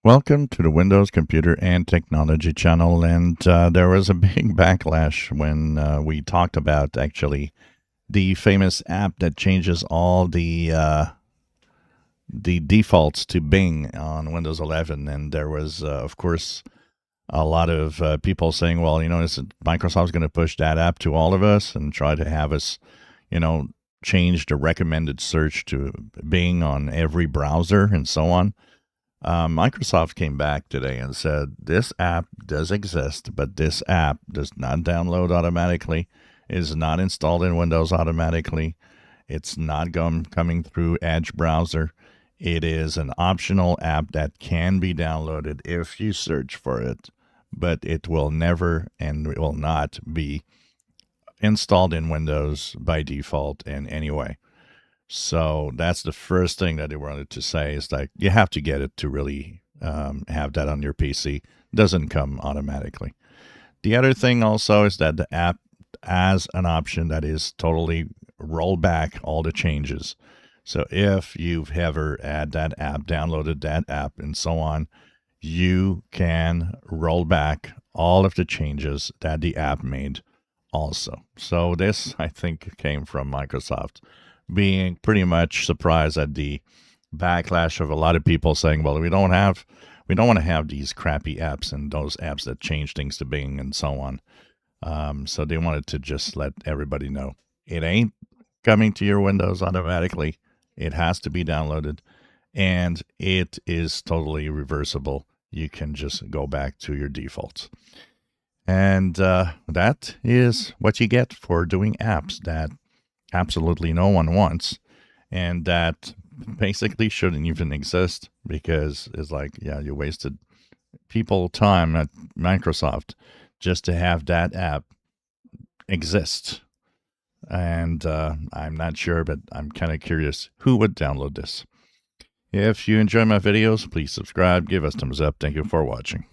Welcome to the Windows Computer and Technology channel. And there was a big backlash when we talked about actually the famous app that changes all the defaults to Bing on Windows 11. And there was, of course, a lot of people saying, well, Microsoft's going to push that app to all of us and try to have us, you know, change the recommended search to Bing on every browser and so on. Microsoft came back today and said this app does exist, but this app does not download automatically, is not installed in Windows automatically. It's not coming through Edge browser. It is an optional app that can be downloaded if you search for it, but it will never and will not be installed in Windows by default in any way. So that's the first thing that they wanted to say is like you have to get it to really have that on your PC. It doesn't come automatically. The other thing also is that the app has an option that is totally roll back all the changes. So if you've ever had that app, downloaded that app, and so on, you can roll back all of the changes that the app made also. So this, I think, came from Microsoft being pretty much surprised at the backlash of a lot of people saying, well, we don't want to have these crappy apps and those apps that change things to Bing and so on. So they wanted to just let everybody know it ain't coming to your Windows automatically. It has to be downloaded, and it is totally reversible. You can just go back to your defaults. And that is what you get for doing apps that absolutely no one wants, and that basically shouldn't even exist because it's like, yeah, you wasted people time at Microsoft just to have that app exist. And I'm not sure, but I'm kind of curious who would download this. If you enjoy my videos, please subscribe, give us thumbs up. Thank you for watching.